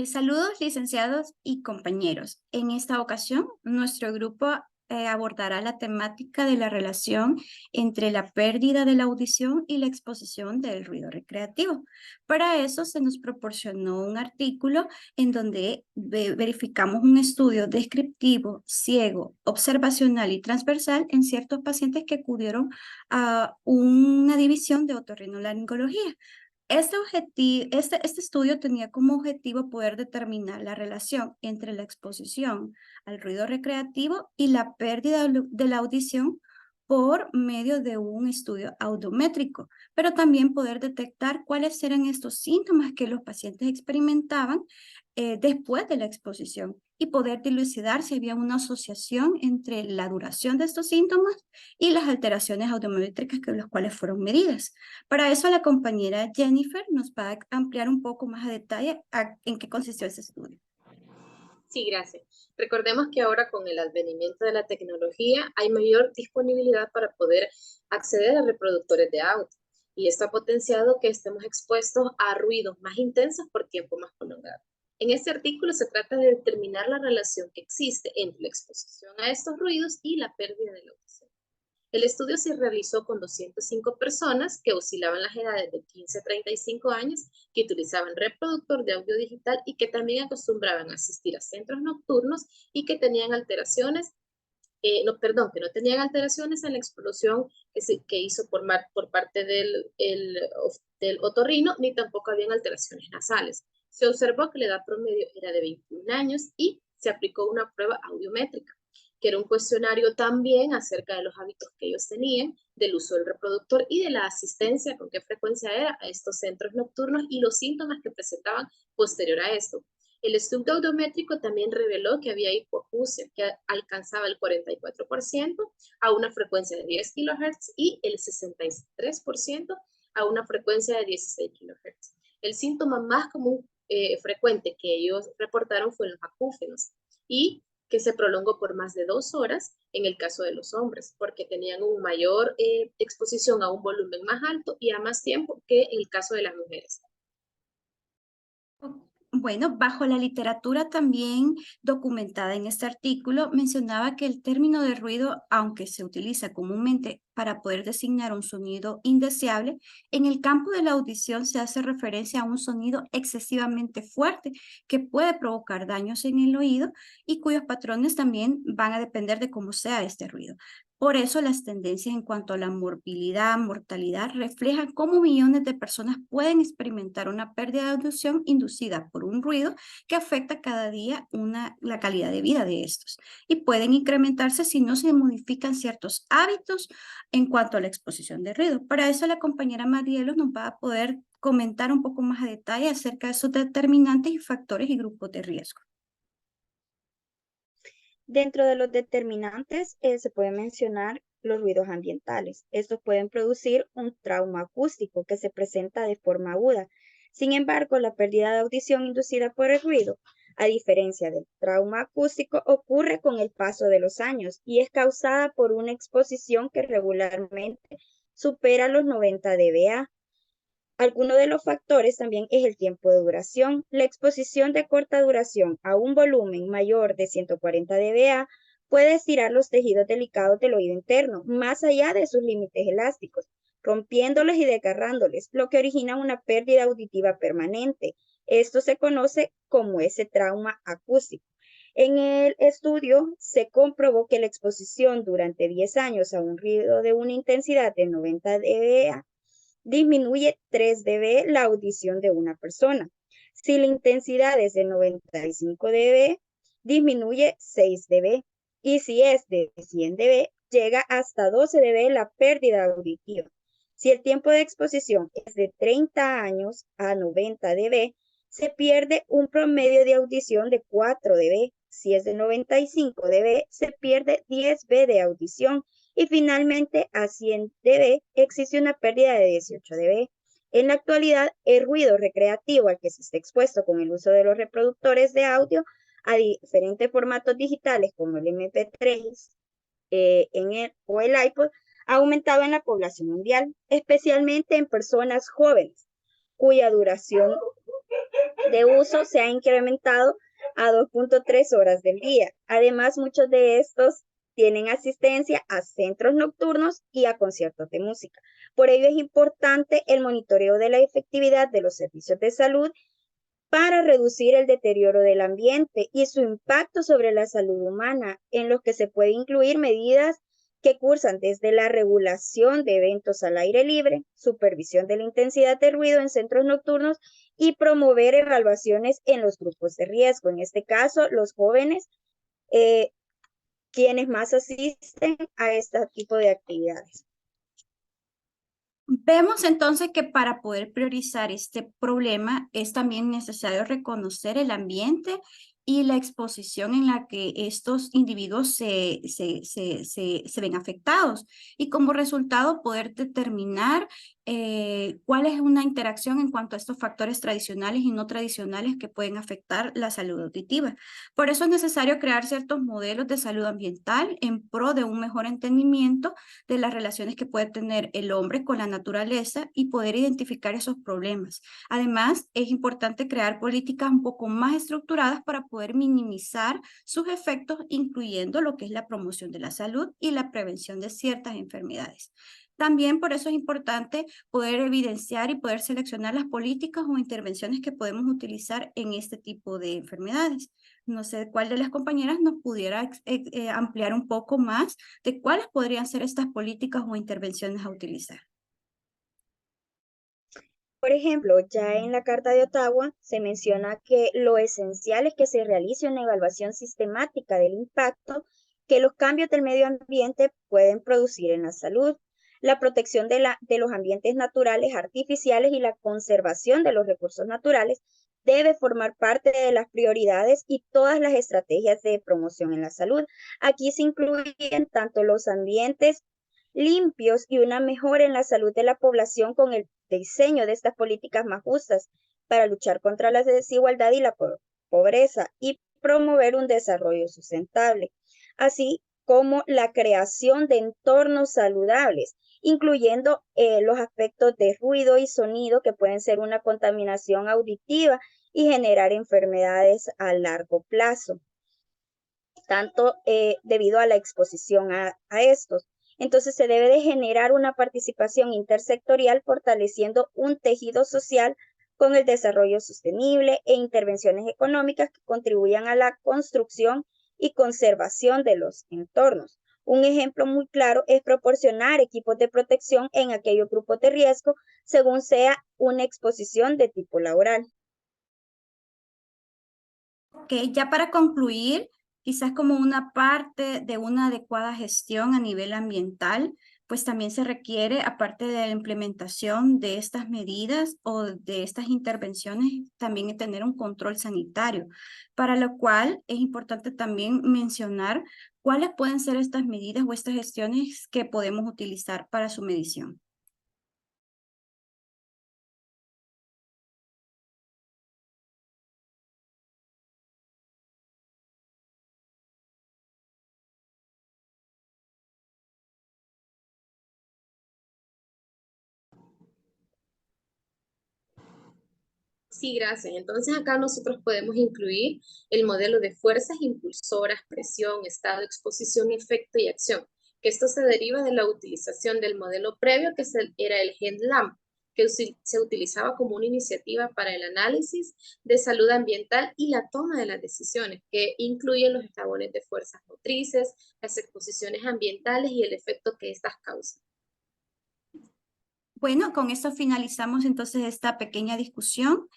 Saludos, licenciados y compañeros. En esta ocasión, nuestro grupo abordará la temática de la relación entre la pérdida de la audición y la exposición del ruido recreativo. Para eso se nos proporcionó un artículo en donde verificamos un estudio descriptivo, ciego, observacional y transversal en ciertos pacientes que acudieron a una división de otorrinolaringología. Este estudio tenía como objetivo poder determinar la relación entre la exposición al ruido recreativo y la pérdida de la audición por medio de un estudio audiométrico, pero también poder detectar cuáles eran estos síntomas que los pacientes experimentaban después de la exposición y poder dilucidar si había una asociación entre la duración de estos síntomas y las alteraciones audiométricas que los cuales fueron medidas. Para eso la compañera Jennifer nos va a ampliar un poco más a detalle en qué consistió ese estudio. Sí, gracias. Recordemos que ahora con el advenimiento de la tecnología hay mayor disponibilidad para poder acceder a reproductores de audio y esto ha potenciado que estemos expuestos a ruidos más intensos por tiempo más prolongado. En este artículo se trata de determinar la relación que existe entre la exposición a estos ruidos y la pérdida de la audición. El estudio se realizó con 205 personas que oscilaban las edades de 15 a 35 años, que utilizaban reproductor de audio digital y que también acostumbraban a asistir a centros nocturnos y que tenían alteraciones, que no tenían alteraciones en la explosión que hizo por parte del otorrino, ni tampoco habían alteraciones nasales. Se observó que la edad promedio era de 21 años y se aplicó una prueba audiométrica, que era un cuestionario también acerca de los hábitos que ellos tenían, del uso del reproductor y de la asistencia, con qué frecuencia era a estos centros nocturnos y los síntomas que presentaban posterior a esto. El estudio audiométrico también reveló que había hipoacusia, que alcanzaba el 44% a una frecuencia de 10 kHz y el 63% a una frecuencia de 16 kHz. El síntoma más común frecuente que ellos reportaron fue los acúfenos y que se prolongó por más de 2 horas en el caso de los hombres, porque tenían una mayor exposición a un volumen más alto y a más tiempo que en el caso de las mujeres. Bueno, bajo la literatura también documentada en este artículo, mencionaba que el término de ruido, aunque se utiliza comúnmente para poder designar un sonido indeseable, en el campo de la audición se hace referencia a un sonido excesivamente fuerte que puede provocar daños en el oído y cuyos patrones también van a depender de cómo sea este ruido. Por eso las tendencias en cuanto a la morbilidad, mortalidad, reflejan cómo millones de personas pueden experimentar una pérdida de audición inducida por un ruido que afecta cada día la calidad de vida de estos. Y pueden incrementarse si no se modifican ciertos hábitos en cuanto a la exposición de ruido. Para eso la compañera Marielo nos va a poder comentar un poco más a detalle acerca de sus determinantes y factores y grupos de riesgo. Dentro de los determinantes se puede mencionar los ruidos ambientales. Estos pueden producir un trauma acústico que se presenta de forma aguda. Sin embargo, la pérdida de audición inducida por el ruido, a diferencia del trauma acústico, ocurre con el paso de los años y es causada por una exposición que regularmente supera los 90 dBA. Alguno de los factores también es el tiempo de duración. La exposición de corta duración a un volumen mayor de 140 dBA puede estirar los tejidos delicados del oído interno, más allá de sus límites elásticos, rompiéndoles y desgarrándoles, lo que origina una pérdida auditiva permanente. Esto se conoce como ese trauma acústico. En el estudio se comprobó que la exposición durante 10 años a un ruido de una intensidad de 90 dBA disminuye 3 dB la audición de una persona. Si la intensidad es de 95 dB, disminuye 6 dB. Y si es de 100 dB, llega hasta 12 dB la pérdida auditiva. Si el tiempo de exposición es de 30 años a 90 dB, se pierde un promedio de audición de 4 dB. Si es de 95 dB, se pierde 10 dB de audición. Y finalmente, a 100 dB existe una pérdida de 18 dB. En la actualidad, el ruido recreativo al que se está expuesto con el uso de los reproductores de audio a diferentes formatos digitales como el MP3 o el iPod ha aumentado en la población mundial, especialmente en personas jóvenes, cuya duración de uso se ha incrementado a 2.3 horas del día. Además, muchos de estos tienen asistencia a centros nocturnos y a conciertos de música. Por ello es importante el monitoreo de la efectividad de los servicios de salud para reducir el deterioro del ambiente y su impacto sobre la salud humana, en los que se puede incluir medidas que cursan desde la regulación de eventos al aire libre, supervisión de la intensidad de ruido en centros nocturnos y promover evaluaciones en los grupos de riesgo, en este caso los jóvenes, quienes más asisten a este tipo de actividades. Vemos entonces que para poder priorizar este problema es también necesario reconocer el ambiente y la exposición en la que estos individuos se ven afectados y como resultado poder determinar cuál es una interacción en cuanto a estos factores tradicionales y no tradicionales que pueden afectar la salud auditiva. Por eso es necesario crear ciertos modelos de salud ambiental en pro de un mejor entendimiento de las relaciones que puede tener el hombre con la naturaleza y poder identificar esos problemas. Además, es importante crear políticas un poco más estructuradas para poder minimizar sus efectos, incluyendo lo que es la promoción de la salud y la prevención de ciertas enfermedades. También por eso es importante poder evidenciar y poder seleccionar las políticas o intervenciones que podemos utilizar en este tipo de enfermedades. No sé cuál de las compañeras nos pudiera ampliar un poco más de cuáles podrían ser estas políticas o intervenciones a utilizar. Por ejemplo, ya en la Carta de Ottawa se menciona que lo esencial es que se realice una evaluación sistemática del impacto que los cambios del medio ambiente pueden producir en la salud, la protección de los ambientes naturales artificiales y la conservación de los recursos naturales debe formar parte de las prioridades y todas las estrategias de promoción en la salud. Aquí se incluyen tanto los ambientes limpios y una mejora en la salud de la población con el diseño de estas políticas más justas para luchar contra la desigualdad y la pobreza y promover un desarrollo sustentable, así como la creación de entornos saludables, incluyendo los aspectos de ruido y sonido que pueden ser una contaminación auditiva y generar enfermedades a largo plazo, tanto debido a la exposición a estos. Entonces se debe de generar una participación intersectorial fortaleciendo un tejido social con el desarrollo sostenible e intervenciones económicas que contribuyan a la construcción y conservación de los entornos. Un ejemplo muy claro es proporcionar equipos de protección en aquellos grupos de riesgo según sea una exposición de tipo laboral. Ok, ya para concluir, quizás como una parte de una adecuada gestión a nivel ambiental, pues también se requiere, aparte de la implementación de estas medidas o de estas intervenciones, también tener un control sanitario, para lo cual es importante también mencionar cuáles pueden ser estas medidas o estas gestiones que podemos utilizar para su medición. Sí, gracias. Entonces acá nosotros podemos incluir el modelo de fuerzas impulsoras, presión, estado, exposición, efecto y acción, que esto se deriva de la utilización del modelo previo que era el HEND-LAMP, que se utilizaba como una iniciativa para el análisis de salud ambiental y la toma de las decisiones, que incluyen los eslabones de fuerzas motrices, las exposiciones ambientales y el efecto que estas causan. Bueno, con esto finalizamos entonces esta pequeña discusión.